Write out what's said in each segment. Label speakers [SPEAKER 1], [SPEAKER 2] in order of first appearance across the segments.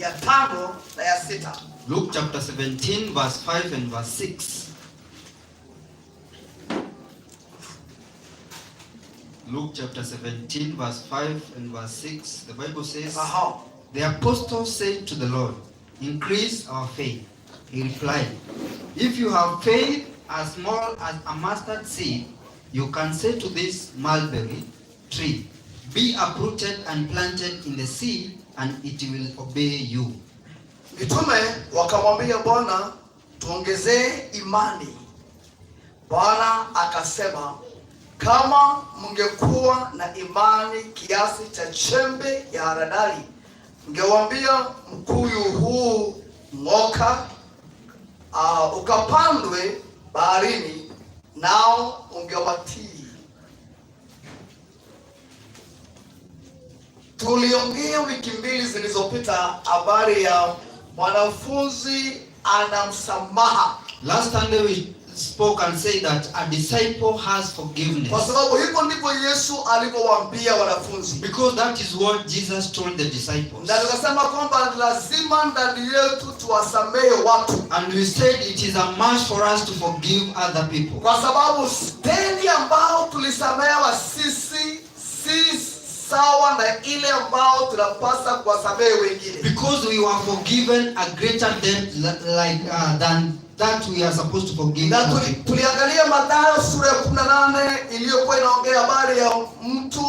[SPEAKER 1] ya 5 na ya 6.
[SPEAKER 2] Luke chapter 17 verse 5 and verse 6. Luke chapter 17 verse 5 and verse 6. The Bible says, the apostles said to the Lord, increase our faith. He replied, if you have faith as small as a mustard seed, you can say to this mulberry tree, be uprooted and planted in the sea, and it will obey you.
[SPEAKER 1] Mitume wakamwambia Bwana, tuongezee imani. Bwana akasema, kama mngekuwa na imani kiasi cha chembe ya haradali, mngewaambia mkuyu huu ng'oka, ukapandwe baharini, nao ungewatii. Tuliongea wiki 2 zilizopita habari ya mwanafunzi ana msamaha.
[SPEAKER 2] Last Sunday we spoke and said that a disciple has forgiveness.
[SPEAKER 1] Kwa sababu hivyo ndivyo Yesu alivyowaambia wanafunzi.
[SPEAKER 2] Because that is what Jesus told the disciples.
[SPEAKER 1] Na tukasema kwamba lazima ndani yetu tuwasamehe watu.
[SPEAKER 2] And we said it is a must for us to forgive other people.
[SPEAKER 1] Kwa sababu deni ambao tulisamehewa sisi sawa na ile ambao tunapasa kuwasamehe wengine.
[SPEAKER 2] Because we were forgiven a greater debt than that we are supposed to forgive.
[SPEAKER 1] Na tuliangalia Mathayo sura ya 18 iliyokuwa inaongea habari ya mtu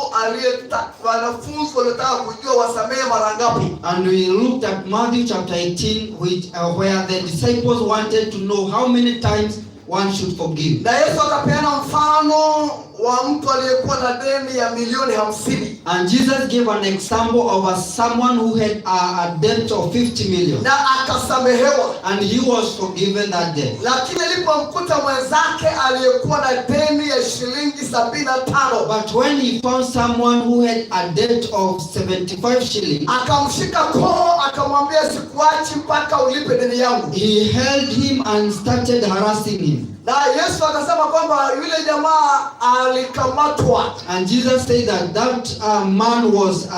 [SPEAKER 1] wanafunzi waliotaka kujua wasamehe mara ngapi.
[SPEAKER 2] And we looked at Matthew chapter 18 where the disciples wanted to know how many times one should forgive.
[SPEAKER 1] Na Yesu akapeana mfano wa mtu aliyekuwa na deni ya milioni 50.
[SPEAKER 2] And Jesus gave an example of someone who had a debt of 50 million.
[SPEAKER 1] Na akasamehewa.
[SPEAKER 2] And he was forgiven that debt.
[SPEAKER 1] Lakini alipomkuta mwenzake aliyekuwa na deni ya shilingi 75.
[SPEAKER 2] But when he found someone who had a debt of 75 shillings,
[SPEAKER 1] akamshika koo akamwambia, sikuachi mpaka ulipe deni yangu.
[SPEAKER 2] He held him and started harassing him.
[SPEAKER 1] Na Yesu akasema kwamba yule jamaa alikamatwa.
[SPEAKER 2] And Jesus said that man was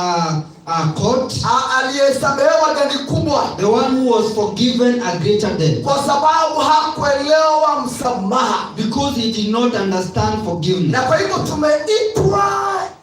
[SPEAKER 2] caught.
[SPEAKER 1] Aliyesamehewa deni kubwa.
[SPEAKER 2] The one who was forgiven a greater debt.
[SPEAKER 1] Kwa sababu hakuelewa msamaha.
[SPEAKER 2] Because he did not understand forgiveness.
[SPEAKER 1] Na kwa hivyo tumeitwa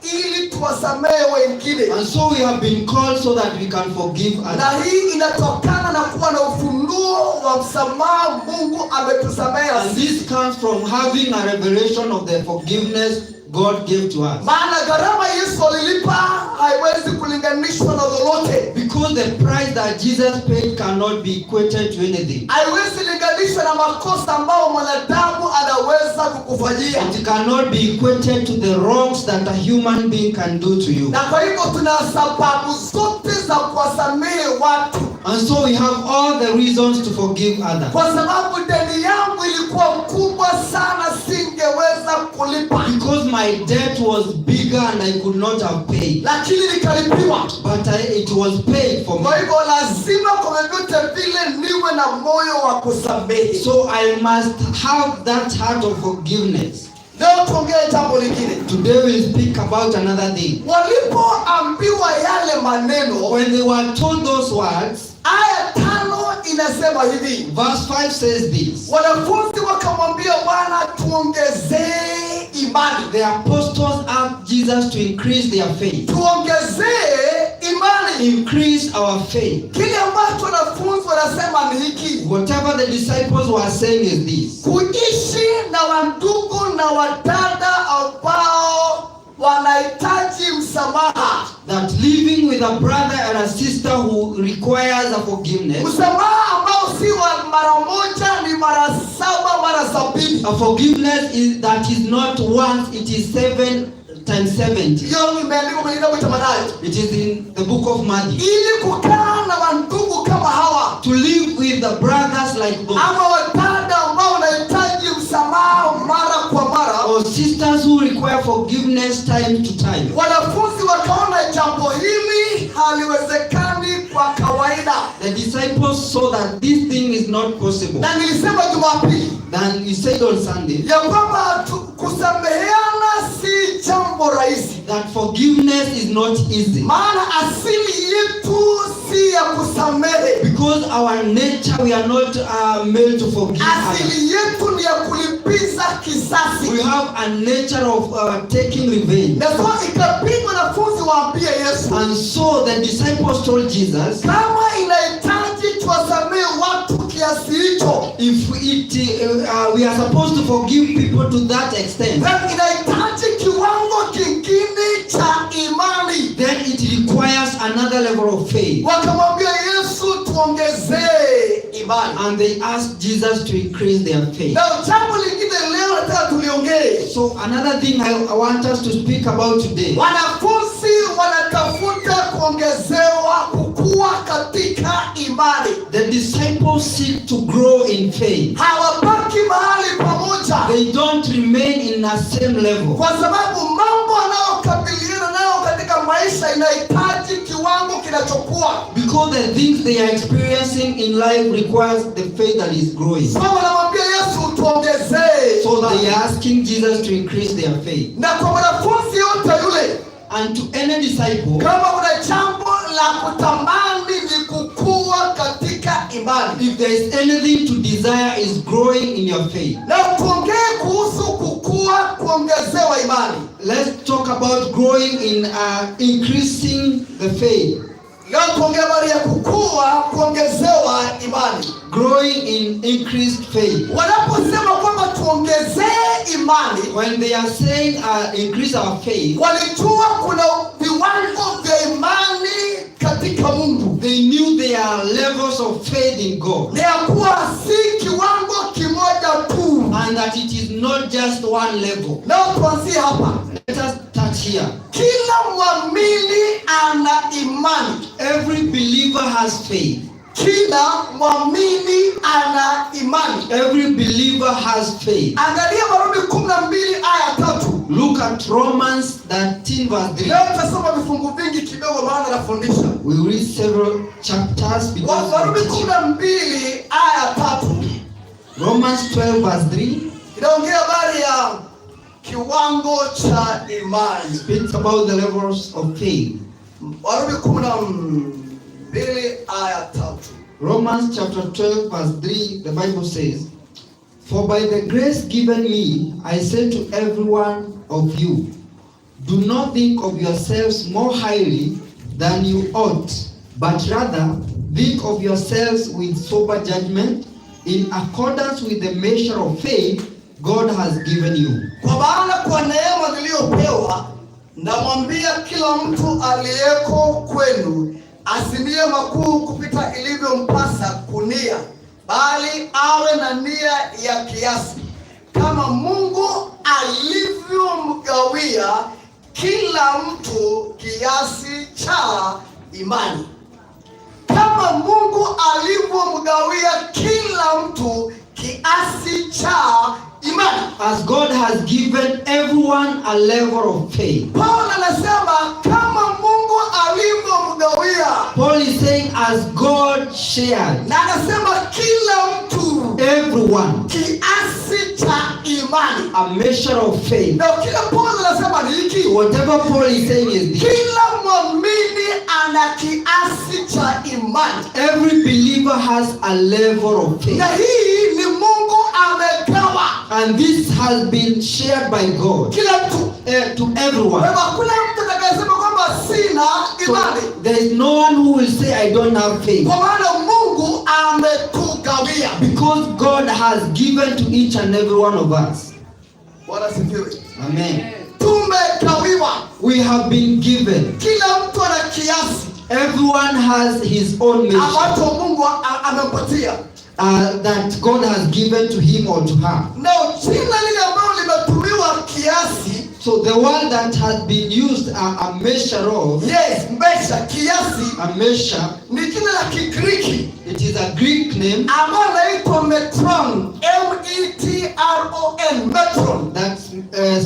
[SPEAKER 1] ili tuwasamehe wengine.
[SPEAKER 2] And so we have been called so that we can forgive others.
[SPEAKER 1] Na hii inatokana na kuwa na ufunuo wa msamaha Mungu ametusamehe.
[SPEAKER 2] And this comes from having a revelation of the forgiveness God gave to us.
[SPEAKER 1] Maana gharama Yesu alilipa haiwezi kulinganishwa na lolote.
[SPEAKER 2] Because the price that Jesus paid cannot be equated to anything.
[SPEAKER 1] Haiwezi linganishwa na makosa ambayo mwanadamu anaweza kukufanyia.
[SPEAKER 2] It cannot be equated to the wrongs that a human being can do to you.
[SPEAKER 1] Na kwa hivyo tuna sababu zote za kuwasamehe watu.
[SPEAKER 2] And so we have all the reasons to forgive others.
[SPEAKER 1] Kwa sababu deni yangu ilikuwa kubwa sana, singeweza kulipa.
[SPEAKER 2] Because my debt was bigger and I could not have paid.
[SPEAKER 1] Lakini nikalipiwa.
[SPEAKER 2] But it was paid for me.
[SPEAKER 1] Kwa hivyo lazima kwa vyote vile niwe na moyo wa kusamehe.
[SPEAKER 2] So I must have that heart of forgiveness.
[SPEAKER 1] Leo tuongee jambo lingine.
[SPEAKER 2] Today we'll speak about another thing.
[SPEAKER 1] Walipoambiwa yale maneno,
[SPEAKER 2] when they were told those words,
[SPEAKER 1] aya 5 inasema hivi.
[SPEAKER 2] Verse 5 says this.
[SPEAKER 1] Wanafunzi wakamwambia Bwana, tuongezee imani.
[SPEAKER 2] The apostles asked Jesus to increase their faith.
[SPEAKER 1] Tuongezee imani.
[SPEAKER 2] Increase our faith.
[SPEAKER 1] Kile ambacho wanafunzi wanasema ni hiki.
[SPEAKER 2] Whatever the disciples were saying is this.
[SPEAKER 1] Kuishi na wandugu na wadada ambao wanahitaji msamaha.
[SPEAKER 2] That living with a brother and a sister who requires a forgiveness.
[SPEAKER 1] Msamaha ambao si wa mara moja, ni mara 7 mara 70.
[SPEAKER 2] A forgiveness that is not once, it is 7 times 70.
[SPEAKER 1] Hiyo imeandikwa kwenye kitabu cha Mathayo.
[SPEAKER 2] It is in the book of Matthew.
[SPEAKER 1] Ili kukaa na wandugu kama hawa.
[SPEAKER 2] To live with the brothers like those.
[SPEAKER 1] Ama wadada ambao wanahitaji msamaha mara kwa mara.
[SPEAKER 2] Or sisters who require forgiveness time to time.
[SPEAKER 1] Wanafunzi wakaona jambo hili haliwezekani kwa kawaida.
[SPEAKER 2] The disciples saw that this thing is not possible.
[SPEAKER 1] Na nilisema Jumapili.
[SPEAKER 2] Then we said on Sunday.
[SPEAKER 1] Ya kwamba kusameheana si jambo rahisi.
[SPEAKER 2] That forgiveness is not easy.
[SPEAKER 1] Maana asili yetu si ya kusamehe.
[SPEAKER 2] Because our nature, we are not made to forgive others.
[SPEAKER 1] Asili yetu ni ya kulipiza kisasi.
[SPEAKER 2] We have a nature of taking revenge.
[SPEAKER 1] Na so ikabidi wanafunzi waambie Yesu.
[SPEAKER 2] And so the disciples told Jesus,
[SPEAKER 1] kama inahitaji tuwasamehe watu kiasi hicho,
[SPEAKER 2] if we are supposed to forgive people to that extent,
[SPEAKER 1] then inahitaji kiwango kingine cha imani.
[SPEAKER 2] Then it requires another level of faith.
[SPEAKER 1] Wakamwambia Yesu tuongezee imani.
[SPEAKER 2] And they asked Jesus to increase their faith.
[SPEAKER 1] Na jambo lingine leo nataka tuliongee.
[SPEAKER 2] So another thing I want us to speak about today.
[SPEAKER 1] Wanafunzi wanatafuta kuongezewa kukua katika imani.
[SPEAKER 2] The disciples seek to grow in faith.
[SPEAKER 1] Hawabaki mahali pamoja.
[SPEAKER 2] They don't remain in a same level.
[SPEAKER 1] Kwa sababu mambo wanayokabiliana nayo katika maisha inahitaji kiwango kinachokuwa.
[SPEAKER 2] Because the things they are experiencing in life requires the faith that is growing.
[SPEAKER 1] So wanamwambia Yesu tuongezee.
[SPEAKER 2] So they are asking Jesus to increase their faith.
[SPEAKER 1] Na kwa mwanafunzi yote yule,
[SPEAKER 2] and to any disciple,
[SPEAKER 1] kama una jambo la kutamani ni kukua katika imani.
[SPEAKER 2] If there is anything to desire is growing in your faith.
[SPEAKER 1] Na tuongee kuhusu kukua, kuongezewa imani.
[SPEAKER 2] Let's talk about growing in increasing the faith.
[SPEAKER 1] Leo tuongee habari ya kukua, kuongezewa imani.
[SPEAKER 2] Growing in increased faith.
[SPEAKER 1] Wanaposema kwamba tuongezee imani,
[SPEAKER 2] when they are saying increase our faith,
[SPEAKER 1] walijua kuna viwango vya imani katika Mungu.
[SPEAKER 2] They knew there are levels of faith in God.
[SPEAKER 1] Ni kuwa si kiwango kimoja tu.
[SPEAKER 2] And that it is not just one level.
[SPEAKER 1] Leo tuanzie hapa.
[SPEAKER 2] Let us start here.
[SPEAKER 1] Kila mwamini ana imani.
[SPEAKER 2] Every believer has faith.
[SPEAKER 1] Kila mwamini ana imani.
[SPEAKER 2] Every believer has faith.
[SPEAKER 1] Angalia Warumi 12:3.
[SPEAKER 2] Look at Romans 13 verse 3.
[SPEAKER 1] Leo tutasoma vifungu vingi kidogo maana nafundisha.
[SPEAKER 2] We will read several chapters because
[SPEAKER 1] Warumi 12:3.
[SPEAKER 2] Romans 12 verse 3
[SPEAKER 1] inaongea habari ya kiwango cha imani.
[SPEAKER 2] Speaks about the levels of faith.
[SPEAKER 1] Warumi 12:3.
[SPEAKER 2] Romans chapter 12 verse 3, the Bible says, "For by the grace given me, I say to every one of you, do not think of yourselves more highly than you ought, but rather think of yourselves with sober judgment, in accordance with the measure of faith God has given you."
[SPEAKER 1] Kwa maana kwa neema niliyopewa, namwambia kila mtu aliyeko kwenu asinie makuu kupita ilivyompasa kunia, bali awe na nia ya kiasi, kama Mungu alivyomgawia kila mtu kiasi cha imani. Kama Mungu alivyomgawia kila mtu kiasi cha imani.
[SPEAKER 2] As God has given everyone a level of faith.
[SPEAKER 1] Paul anasema kama Mungu alivyomgawia.
[SPEAKER 2] Paul is saying as God shared.
[SPEAKER 1] Na anasema kila mtu,
[SPEAKER 2] everyone,
[SPEAKER 1] kiasi cha imani.
[SPEAKER 2] A measure of faith.
[SPEAKER 1] Na kila Paul anasema ni hiki.
[SPEAKER 2] Whatever Paul is saying is this.
[SPEAKER 1] Kila mwamini ana kiasi cha imani.
[SPEAKER 2] Every believer has a level of faith.
[SPEAKER 1] Na hii ni Mungu amegawa.
[SPEAKER 2] And this has been shared by God.
[SPEAKER 1] Kila mtu,
[SPEAKER 2] to everyone.
[SPEAKER 1] Hakuna mtu atakayesema kwamba sina imani.
[SPEAKER 2] So there is no one who will say I don't have faith.
[SPEAKER 1] Kwa maana Mungu ametugawia.
[SPEAKER 2] Because God has given to each and every one of us.
[SPEAKER 1] Bwana sifiwe.
[SPEAKER 2] Amen.
[SPEAKER 1] Tumegawiwa.
[SPEAKER 2] We have been given.
[SPEAKER 1] Kila mtu ana kiasi.
[SPEAKER 2] Everyone has his own measure.
[SPEAKER 1] Ambacho Mungu amempatia.
[SPEAKER 2] That God has given to him or to her.
[SPEAKER 1] Na jina lile ambalo limetumiwa kiasi.
[SPEAKER 2] So the word that has been used a measure of.
[SPEAKER 1] Yes, measure, kiasi.
[SPEAKER 2] A measure.
[SPEAKER 1] Ni jina la Kigiriki.
[SPEAKER 2] It is a Greek name.
[SPEAKER 1] Ambalo laitwa metron. M-E-T-R-O-N. Metron.
[SPEAKER 2] That's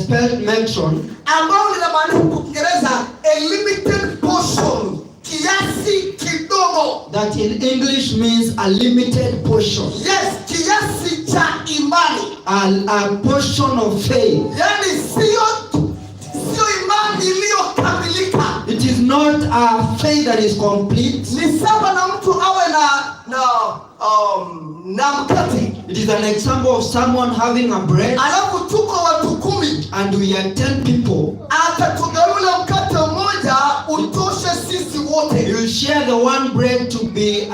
[SPEAKER 2] spelled metron.
[SPEAKER 1] Ambalo linamaanisha kwa Kiingereza a limited portion. Kiasi kidogo.
[SPEAKER 2] That in English means a limited portion.
[SPEAKER 1] Yes, kiasi cha imani.
[SPEAKER 2] A portion of faith.
[SPEAKER 1] Yani sio imani iliyokamilika.
[SPEAKER 2] It is not a faith that is complete.
[SPEAKER 1] Ni sawa na mtu awe na mkate.
[SPEAKER 2] It is an example of someone having a bread,
[SPEAKER 1] alafu tuko watu 10
[SPEAKER 2] and we are 10 people.
[SPEAKER 1] Atatugaula mkate mmoja utoshe sisi wote.
[SPEAKER 2] You will share the one bread to be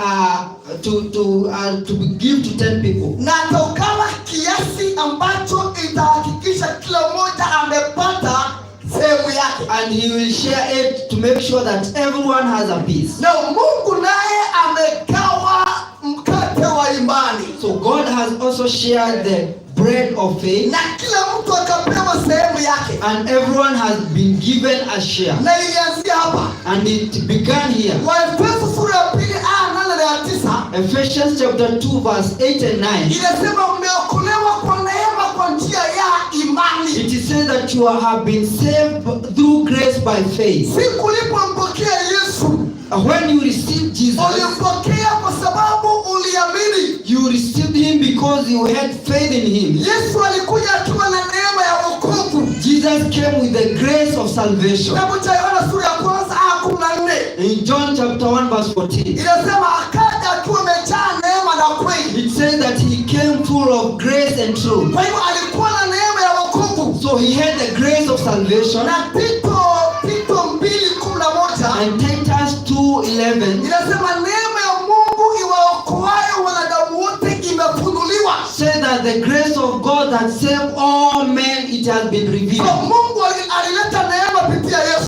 [SPEAKER 2] give to 10 people.
[SPEAKER 1] Na atagawa kiasi ambacho itahakikisha kila mmoja amepata sehemu yake.
[SPEAKER 2] And he will share it to make sure that everyone has a piece.
[SPEAKER 1] Na Mungu naye amegawa mkate wa imani.
[SPEAKER 2] So God has also shared the bread of faith.
[SPEAKER 1] Na kila mtu akapewa sehemu yake.
[SPEAKER 2] And everyone has been given a share.
[SPEAKER 1] Na ilianzia hapa.
[SPEAKER 2] And it began here.
[SPEAKER 1] Waefeso sura ya 2 aya 8 na 9.
[SPEAKER 2] Ephesians chapter 2 verse 8 and 9.
[SPEAKER 1] Inasema mmeokolewa kwa neema kwa njia ya imani.
[SPEAKER 2] It is said that you have been saved through grace by faith.
[SPEAKER 1] Si kulipompokea Yesu.
[SPEAKER 2] When you received Jesus,
[SPEAKER 1] ulimpokea kwa sababu uliamini.
[SPEAKER 2] You received him because you had faith in him.
[SPEAKER 1] Yesu alikuja akiwa na neema ya wokovu.
[SPEAKER 2] Jesus came with the grace of salvation.
[SPEAKER 1] Kitabu cha Yohana sura ya 1 aya 14.
[SPEAKER 2] In John chapter 1 verse 14.
[SPEAKER 1] Inasema akaja akiwa amejaa neema na kweli.
[SPEAKER 2] It says that he came full of grace and truth.
[SPEAKER 1] Kwa hivyo alikuwa na neema ya wokovu.
[SPEAKER 2] So he had the grace of salvation.
[SPEAKER 1] Na Tito 2:11
[SPEAKER 2] and Titus 2:11
[SPEAKER 1] inasema neema ya Mungu iwaokoayo wanadamu wote imefunuliwa.
[SPEAKER 2] Say that the grace of God that save all men, it has been revealed.
[SPEAKER 1] So Mungu alileta neema kupitia Yesu.